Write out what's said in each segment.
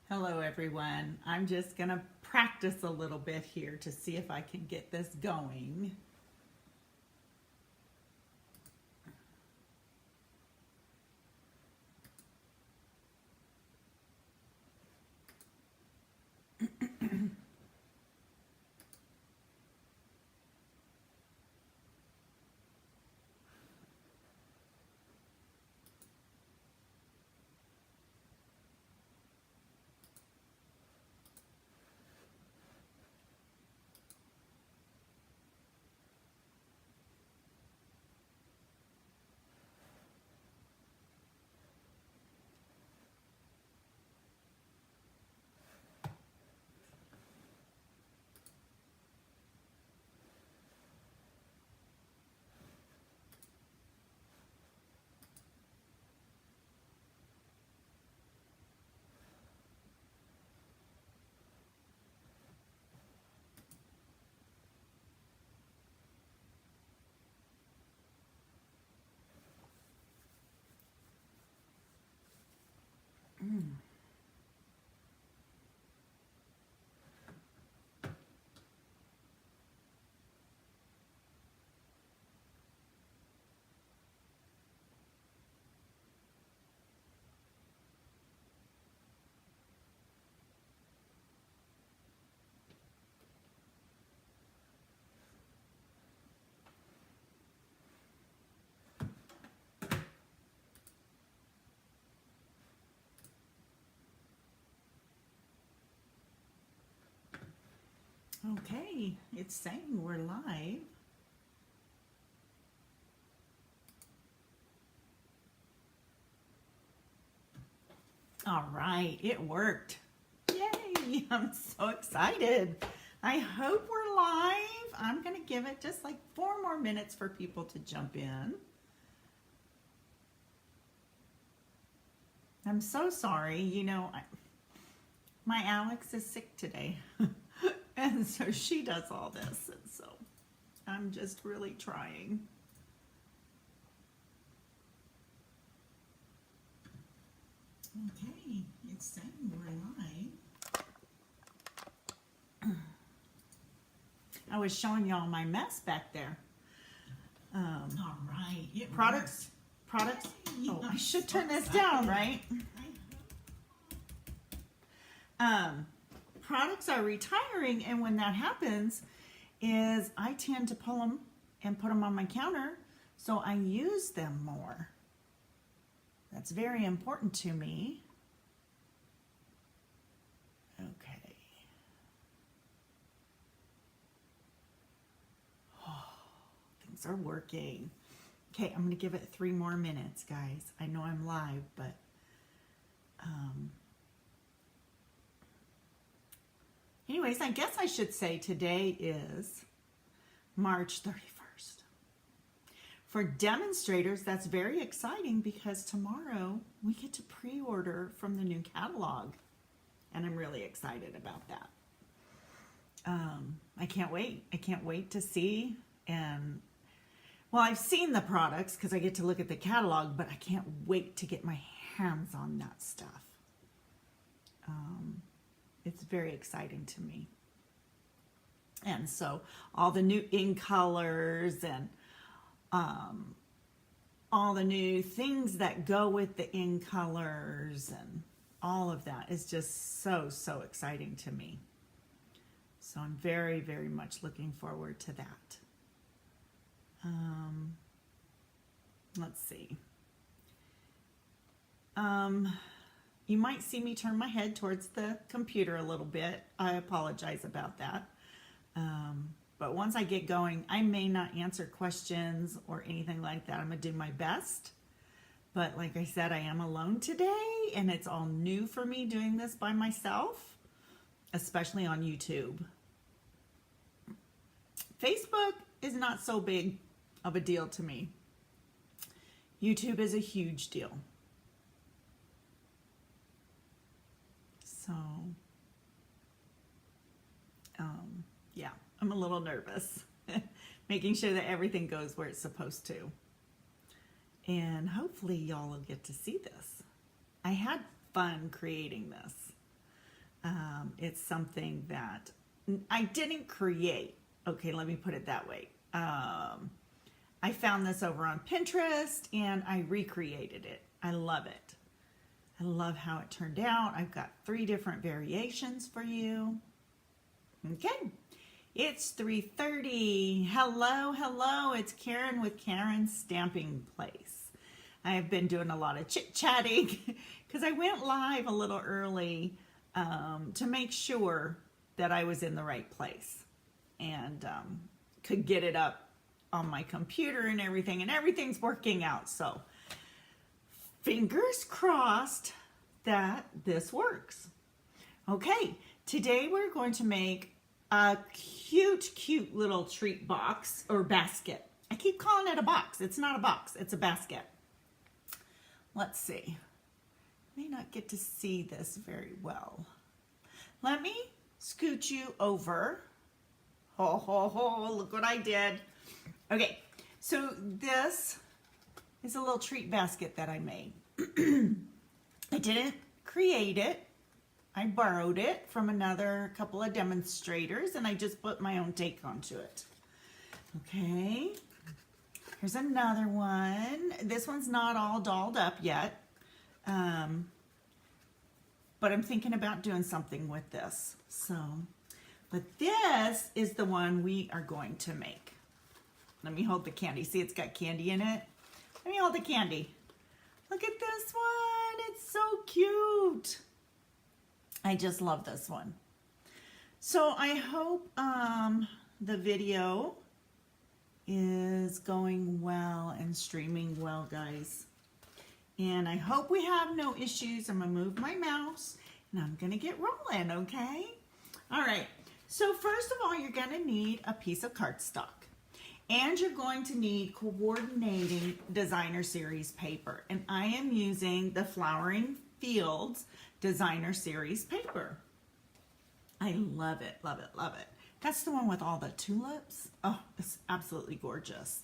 Hello everyone. I'm just going to practice a little bit here to see if I can get this going. Okay, it's saying we're live. All right, it worked. Yay, I'm so excited. I hope we're live. I'm going to give it just like 4 more minutes for people to jump in. I'm so sorry, my Alex is sick today. And so she does all this, and so I'm just really trying. Okay, it's saying we're live. I was showing y'all my mess back there. All right. Products. Oh, I should turn this down, right? Products are retiring, and when that happens is I tend to pull them and put them on my counter so I use them more. That's very important to me. Okay. Oh, things are working. Okay, I'm going to give it 3 more minutes, guys. I know I'm live, but anyways, I guess I should say today is March 31st. For demonstrators, that's very exciting because tomorrow we get to pre-order from the new catalog. And I'm really excited about that. I can't wait. I can't wait to see. And well, I've seen the products because I get to look at the catalog, but I can't wait to get my hands on that stuff. It's very exciting to me. And so all the new ink colors and all the new things that go with the ink colors and all of that is just so exciting to me. So I'm very, very much looking forward to that. Let's see. You might see me turn my head towards the computer a little bit. I apologize about that. But once I get going, I may not answer questions or anything like that. I'm going to do my best. But like I said, I am alone today, and it's all new for me doing this by myself, especially on YouTube. Facebook is not so big of a deal to me. YouTube is a huge deal. So, yeah, I'm a little nervous, making sure that everything goes where it's supposed to. And hopefully y'all will get to see this. I had fun creating this. It's something that I didn't create. Okay, let me put it that way. I found this over on Pinterest and I recreated it. I love it. I love how it turned out. I've got 3 different variations for you. Okay, it's 3:30. Hello, hello. It's Karen with Karen's Stamping Place. I have been doing a lot of chit-chatting because I went live a little early to make sure that I was in the right place and could get it up on my computer and everything's working out. So fingers crossed that this works. Okay, today we're going to make a cute little treat box or basket. I keep calling it a box. It's not a box, it's a basket. Let's see. May not get to see this very well. Let me scoot you over. Ho, ho, ho, look what I did. Okay, so this is a little treat basket that I made. I didn't create it. I borrowed it from another couple of demonstrators and I just put my own take onto it. Okay, here's another one. This one's not all dolled up yet, but I'm thinking about doing something with this. But this is the one we are going to make. Let me hold the candy. See, it's got candy in it. Let me hold the candy. Look at this one. It's so cute. I just love this one. So I hope the video is going well and streaming well, guys. And I hope we have no issues. I'm going to move my mouse and I'm going to get rolling, okay? All right. So first of all, you're going to need a piece of cardstock. And you're going to need coordinating designer series paper. And I am using the Flowering Fields designer series paper. I love it, love it, love it. That's the one with all the tulips. Oh, it's absolutely gorgeous.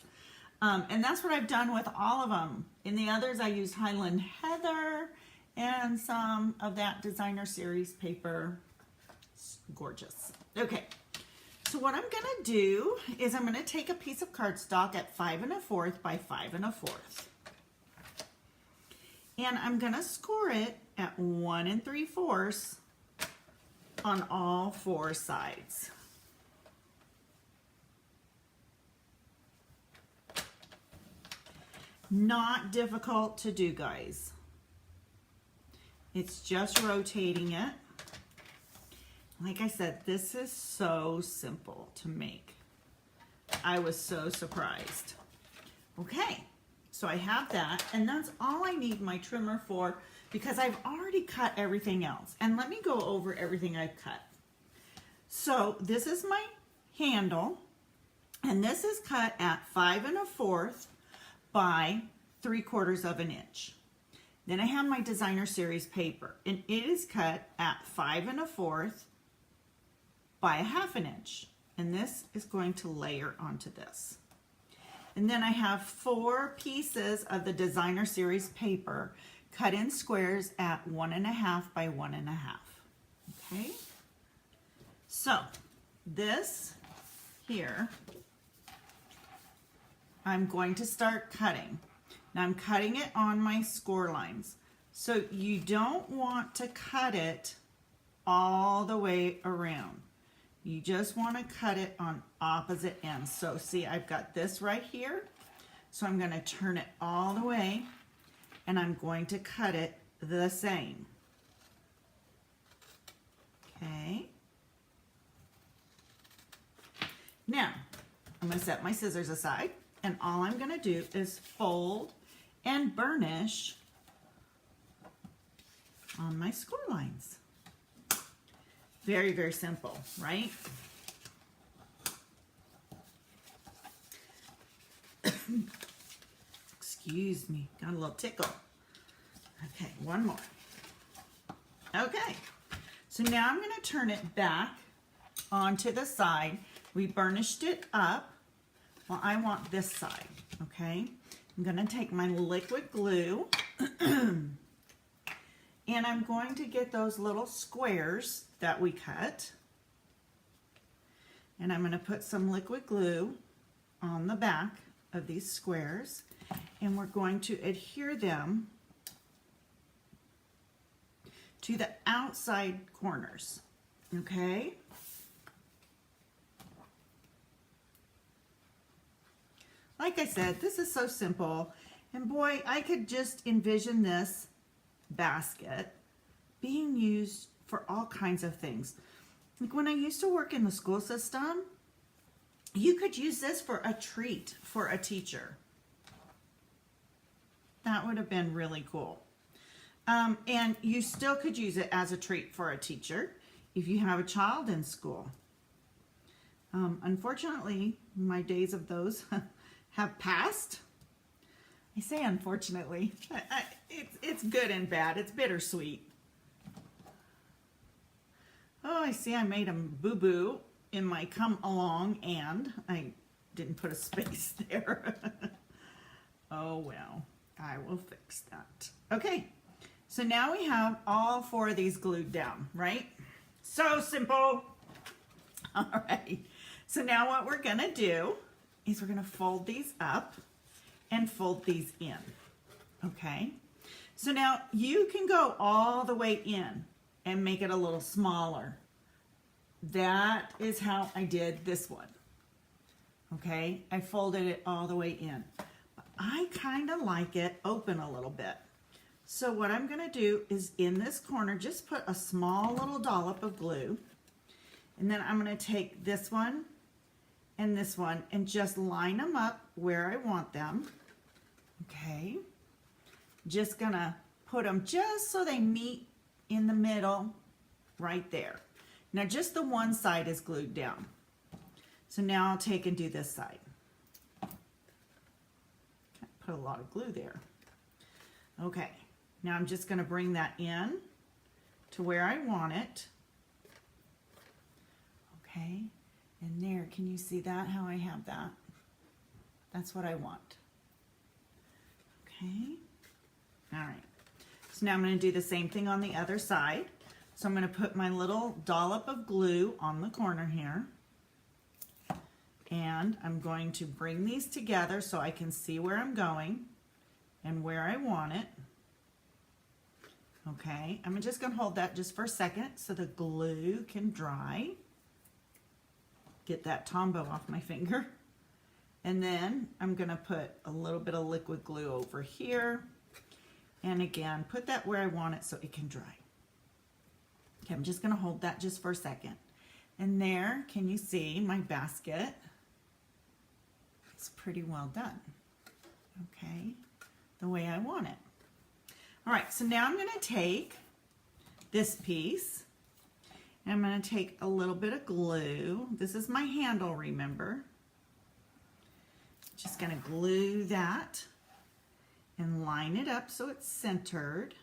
And that's what I've done with all of them. In the others, I used Highland Heather and some of that designer series paper. It's gorgeous. Okay. So what I'm going to do is I'm going to take a piece of cardstock at 5 1/4 by 5 1/4. And I'm going to score it at 1 3/4 on all 4 sides. Not difficult to do, guys. It's just rotating it. Like I said, this is so simple to make. I was so surprised. Okay, so I have that, and that's all I need my trimmer for because I've already cut everything else. And let me go over everything I've cut. So this is my handle, and this is cut at 5 1/4 by 3/4 of an inch. Then I have my designer series paper, and it is cut at 5 1/4 by 1/2 inch, and this is going to layer onto this. And then I have 4 pieces of the designer series paper cut in squares at 1 1/2 by 1 1/2. Okay, so this here I'm going to start cutting. Now I'm cutting it on my score lines, so you don't want to cut it all the way around. You just want to cut it on opposite ends. So see, I've got this right here. So I'm going to turn it all the way and I'm going to cut it the same. Okay. Now, I'm going to set my scissors aside and all I'm going to do is fold and burnish on my score lines. Very, very simple, right? Excuse me, got a little tickle. Okay, one more. Okay, so now I'm going to turn it back onto the side. We burnished it up. Well, I want this side, okay? I'm going to take my liquid glue and And I'm going to get those little squares that we cut. And I'm going to put some liquid glue on the back of these squares. And we're going to adhere them to the outside corners. Okay? Like I said, this is so simple. And boy, I could just envision this basket being used for all kinds of things. Like when I used to work in the school system, you could use this for a treat for a teacher. That would have been really cool. And you still could use it as a treat for a teacher if you have a child in school. Unfortunately, my days of those have passed. I say unfortunately. It's good and bad. It's bittersweet. Oh, I see I made a boo-boo in my come along and I didn't put a space there. Oh well, I will fix that. Okay, so now we have all 4 of these glued down, right? So simple. All right, so now what we're gonna do is we're gonna fold these up and fold these in, okay? So now you can go all the way in and make it a little smaller. That is how I did this one, okay? I folded it all the way in. But I kind of like it open a little bit. So what I'm gonna do is in this corner, just put a small little dollop of glue, and then I'm gonna take this one and this one and just line them up where I want them, okay? Just gonna put them just so they meet in the middle right there. Now just the one side is glued down. So now I'll take and do this side. Put a lot of glue there. Okay, now I'm just gonna bring that in to where I want it. Okay, and there, can you see that, how I have that? That's what I want. Okay, all right. So now I'm going to do the same thing on the other side. So I'm going to put my little dollop of glue on the corner here. And I'm going to bring these together so I can see where I'm going and where I want it. Okay, I'm just going to hold that just for a second so the glue can dry. Get that Tombow off my finger. And then I'm going to put a little bit of liquid glue over here. And again, put that where I want it so it can dry. Okay, I'm just going to hold that just for a second. And there, can you see my basket? It's pretty well done. Okay, the way I want it. All right, so now I'm going to take this piece. And I'm going to take a little bit of glue. This is my handle, remember? Just going to glue that and line it up so it's centered.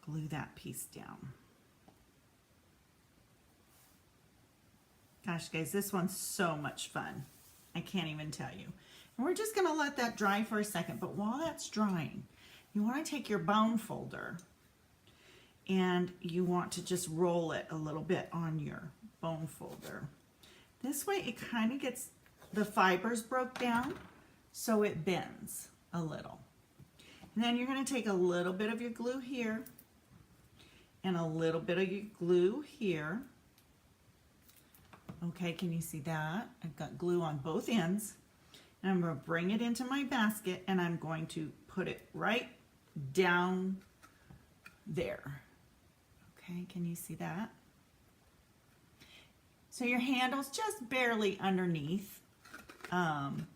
Glue that piece down. Gosh, guys, this one's so much fun. I can't even tell you. And we're just going to let that dry for a second. But while that's drying, you want to take your bone folder and you want to just roll it a little bit on your bone folder. This way it kind of gets the fibers broke down so it bends a little. And then you're going to take a little bit of your glue here and a little bit of your glue here. Okay, can you see that? I've got glue on both ends. And I'm going to bring it into my basket and I'm going to put it right down there. Okay, can you see that? So your handle's just barely underneath. I don't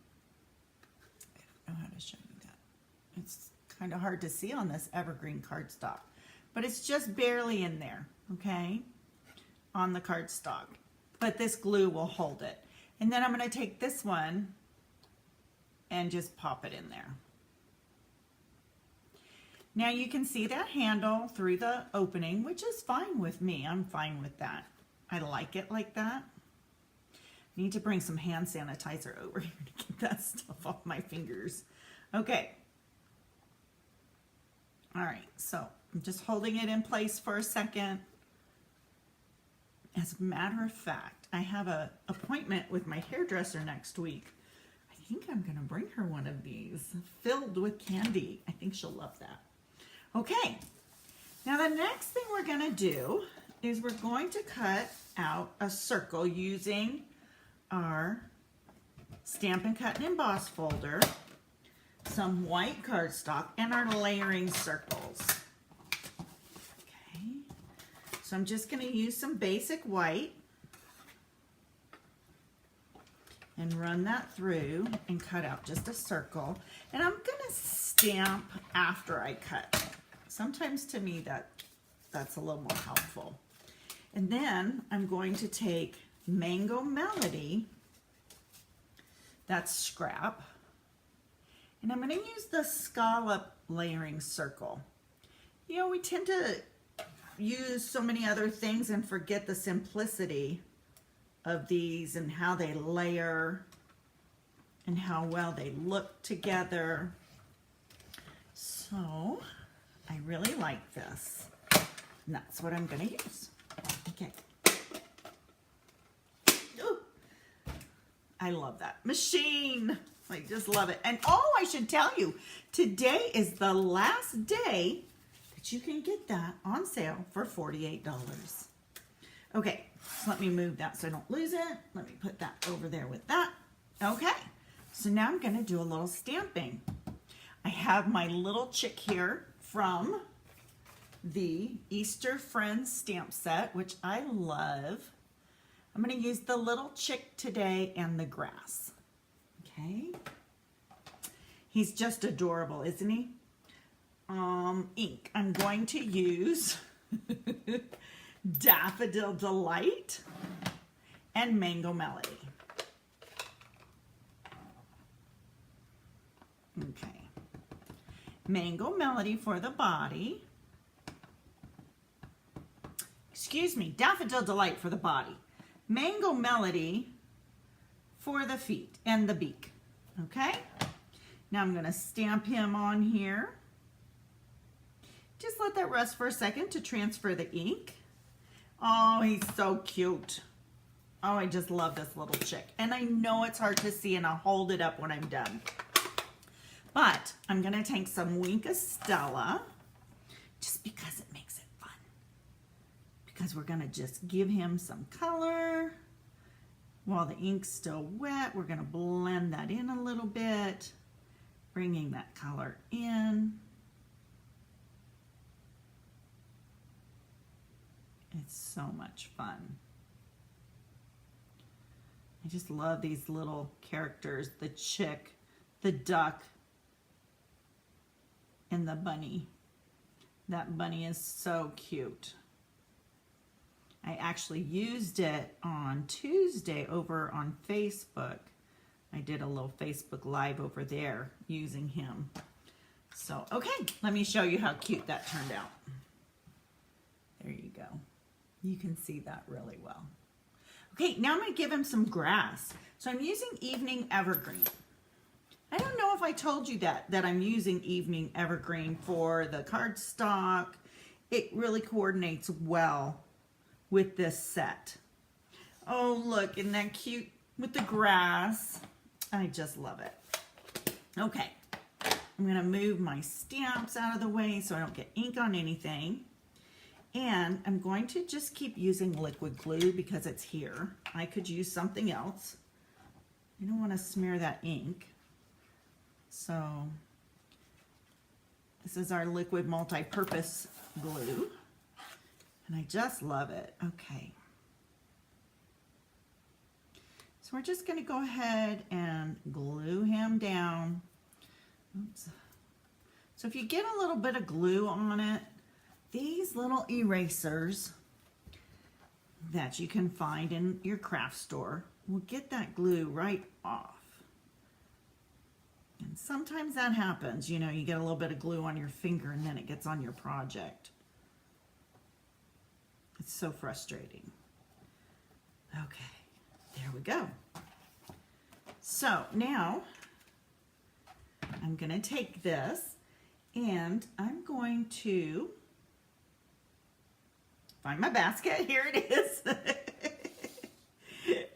know how to show you that. It's kind of hard to see on this evergreen cardstock, but it's just barely in there, okay, on the cardstock. But this glue will hold it. And then I'm going to take this one and just pop it in there. Now you can see that handle through the opening, which is fine with me. I'm fine with that. I like it like that. Need to bring some hand sanitizer over here to get that stuff off my fingers. Okay. All right, so I'm just holding it in place for a second. As a matter of fact, I have an appointment with my hairdresser next week. I think I'm gonna bring her one of these filled with candy. I think she'll love that. Okay, now the next thing we're gonna do is we're going to cut out a circle using our Stampin' Cut and Emboss folder, some white cardstock, and our layering circles. Okay, so I'm just going to use some basic white and run that through and cut out just a circle. And I'm going to stamp after I cut. Sometimes to me that's a little more helpful. And then I'm going to take Mango Melody, that's scrap, and I'm going to use the scallop layering circle. You know, we tend to use so many other things and forget the simplicity of these and how they layer and how well they look together. So I really like this, and that's what I'm going to use. Okay. Ooh. I love that machine. I just love it. And oh, I should tell you, today is the last day that you can get that on sale for $48. Okay, so let me move that so I don't lose it. Let me put that over there with that. Okay, so now I'm going to do a little stamping. I have my little chick here from the Easter Friends stamp set, which I love. I'm going to use the little chick today and the grass. Okay. He's just adorable, isn't he? Ink. I'm going to use Daffodil Delight and Mango Melody. Okay. Mango Melody for the body. Excuse me, Daffodil Delight for the body. Mango Melody for the feet and the beak. Okay? Now I'm going to stamp him on here. Just let that rest for a second to transfer the ink. Oh, he's so cute. Oh, I just love this little chick. And I know it's hard to see, and I'll hold it up when I'm done. But I'm going to take some Wink of Stella just because it makes it fun. Because we're going to just give him some color. While the ink's still wet, we're going to blend that in a little bit, bringing that color in. It's so much fun. I just love these little characters, the chick, the duck, and the bunny. That bunny is so cute. I actually used it on Tuesday over on Facebook. I did a little Facebook Live over there using him. So, okay, let me show you how cute that turned out. There you go. You can see that really well. Okay, now I'm going to give him some grass. So I'm using Evening Evergreen. I don't know if I told you that I'm using Evening Evergreen for the cardstock. It really coordinates well with this set. Oh, look, isn't that cute with the grass? I just love it. Okay, I'm gonna move my stamps out of the way so I don't get ink on anything. And I'm going to just keep using liquid glue because it's here. I could use something else. I don't want to smear that ink. So this is our liquid multi-purpose glue. And I just love it. Okay. So we're just going to go ahead and glue him down. Oops. So if you get a little bit of glue on it, these little erasers that you can find in your craft store will get that glue right off. And sometimes that happens, you know, you get a little bit of glue on your finger and then it gets on your project. It's so frustrating. Okay, there we go. So now I'm going to take this And I'm going to find my basket. Here it is.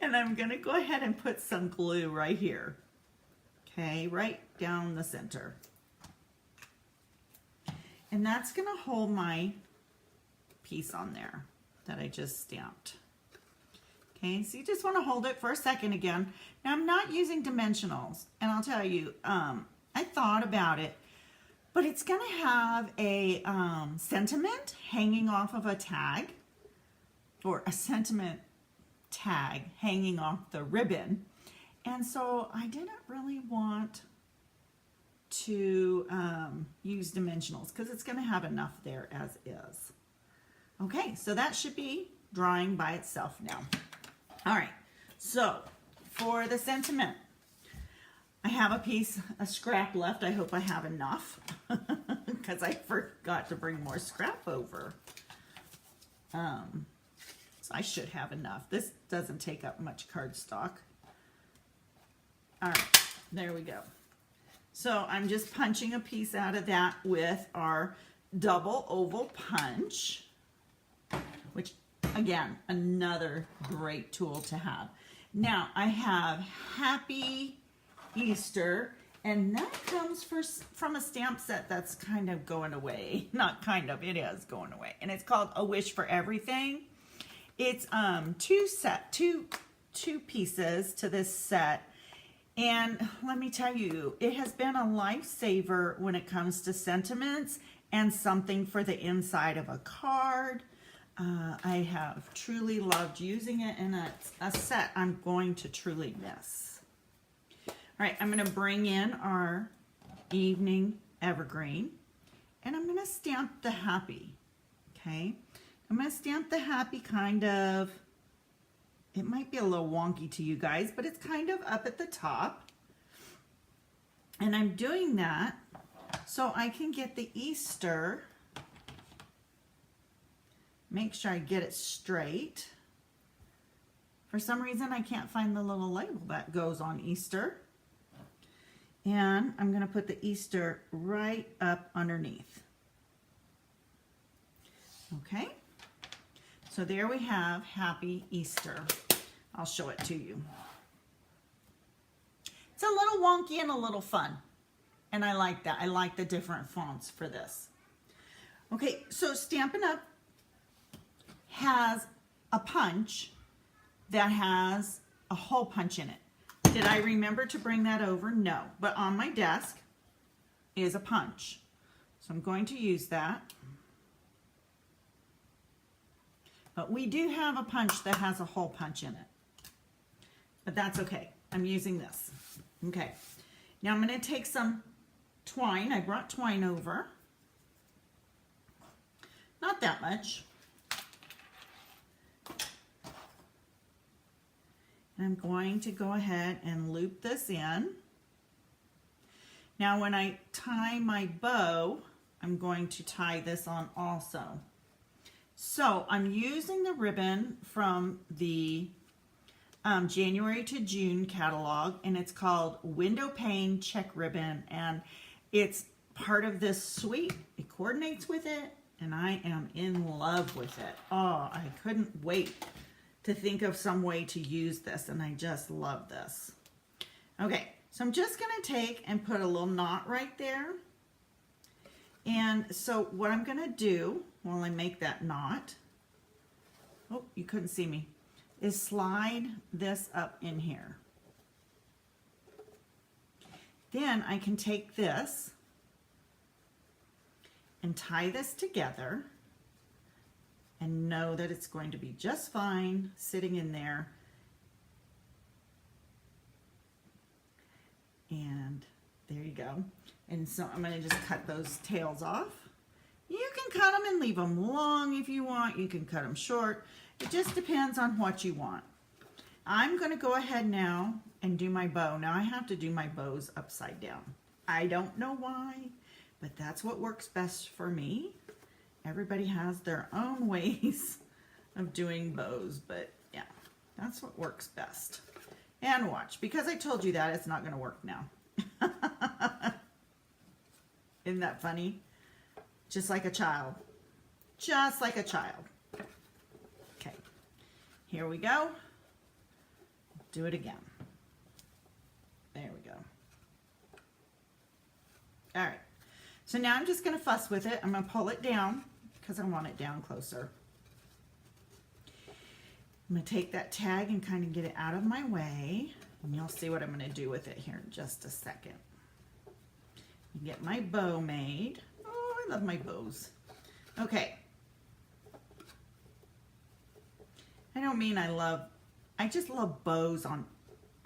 And I'm going to go ahead and put some glue right here. Okay, right down the center. And that's going to hold my piece on there that I just stamped. Okay, so you just want to hold it for a second again. Now I'm not using dimensionals, and I'll tell you, I thought about it, but it's going to have a sentiment hanging off of a tag, or a sentiment tag hanging off the ribbon. And so I didn't really want to use dimensionals because it's going to have enough there as is. Okay, so that should be drying by itself now. All right, so for the sentiment, I have a scrap left. I hope I have enough because I forgot to bring more scrap over. So I should have enough. This doesn't take up much cardstock. All right, there we go. So I'm just punching a piece out of that with our double oval punch, which again, another great tool to have. Now I have Happy Easter, and that comes from a stamp set that's kind of going away. Not kind of, it is going away. And it's called A Wish for Everything. It's two pieces to this set. And let me tell you, it has been a lifesaver when it comes to sentiments and something for the inside of a card. I have truly loved using it, and it's a set I'm going to truly miss. All right, I'm going to bring in our evening evergreen, and I'm going to stamp the happy, okay? I'm going to stamp the happy kind of, it might be a little wonky to you guys, but it's kind of up at the top. And I'm doing that so I can get the Easter. Make sure I get it straight. For some reason, I can't find the little label that goes on Easter. And I'm going to put the Easter right up underneath. Okay. So there we have Happy Easter. I'll show it to you. It's a little wonky and a little fun. And I like that. I like the different fonts for this. Okay, so Stampin' Up! Has a punch that has a hole punch in it. Did I remember to bring that over? No. But on my desk is a punch. So I'm going to use that. But we do have a punch that has a hole punch in it. But that's okay. I'm using this. Okay. Now I'm going to take some twine. I brought twine over. Not that much. And I'm going to go ahead and loop this in. Now when I tie my bow, I'm going to tie this on also. So I'm using the ribbon from the January to June catalog, and it's called Window Pane Check Ribbon, and it's part of this suite. It coordinates with it, and I am in love with it. Oh, I couldn't wait to think of some way to use this, and I just love this. Okay, so I'm just going to take and put a little knot right there. And so what I'm going to do while I make that knot, oh, you couldn't see me, is slide this up in here. Then I can take this and tie this together and know that it's going to be just fine sitting in there. And there you go. And so I'm going to just cut those tails off. You can cut them and leave them long if you want. You can cut them short. It just depends on what you want. I'm going to go ahead now and do my bow. Now I have to do my bows upside down. I don't know why, but that's what works best for me. Everybody has their own ways of doing bows, but yeah, that's what works best. And watch, because I told you that, it's not going to work now. Isn't that funny? Just like a child. Just like a child. Okay, here we go. Do it again. There we go. All right, so now I'm just gonna fuss with it. I'm gonna pull it down because I want it down closer. I'm gonna take that tag and kind of get it out of my way, and you'll see what I'm gonna do with it here in just a second. Get my bow made. Oh, I love my bows. Okay. I don't mean I just love bows on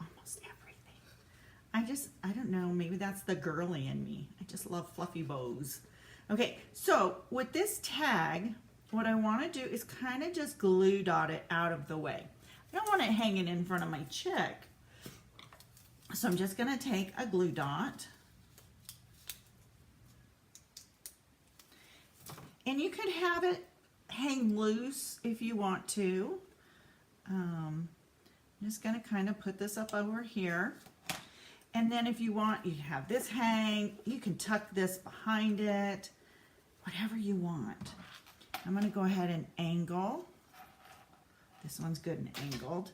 almost everything. I don't know, maybe that's the girly in me. I just love fluffy bows. Okay, so with this tag, what I want to do is kind of just glue dot it out of the way. I don't want it hanging in front of my chick. So I'm just going to take a glue dot. And you could have it hang loose if you want to. I'm just going to kind of put this up over here. And then if you want, you have this hang. You can tuck this behind it. Whatever you want. I'm going to go ahead and angle. This one's good and angled.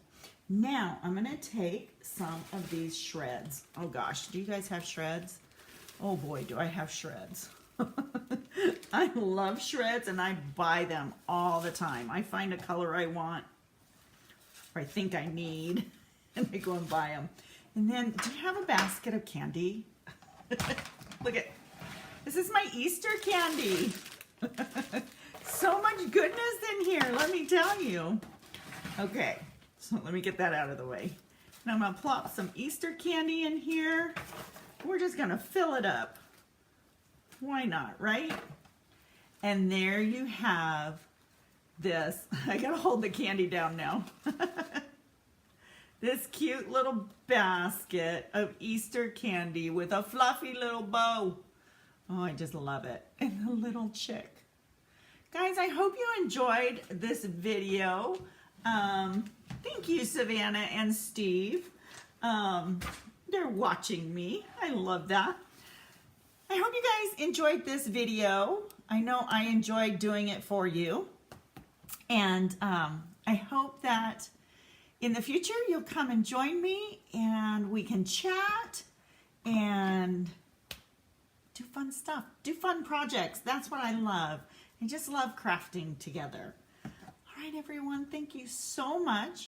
Now I'm going to take some of these shreds. Oh gosh, do you guys have shreds? Oh boy, do I have shreds. I love shreds and I buy them all the time. I find a color I want or I think I need and I go and buy them. And then, do you have a basket of candy? Look at, this is my Easter candy. So much goodness in here, let me tell you. Okay, so let me get that out of the way. And I'm gonna plop some Easter candy in here. We're just gonna fill it up. Why not, right? And there you have this. I gotta hold the candy down now. This cute little basket of Easter candy with a fluffy little bow. Oh, I just love it. And a little chick. Guys, I hope you enjoyed this video. Thank you, Savannah and Steve. They're watching me. I love that. I hope you guys enjoyed this video. I know I enjoyed doing it for you. And I hope that in the future you'll come and join me and we can chat and do fun stuff, do fun projects. That's what I love. I just love crafting together. All right, everyone, thank you so much.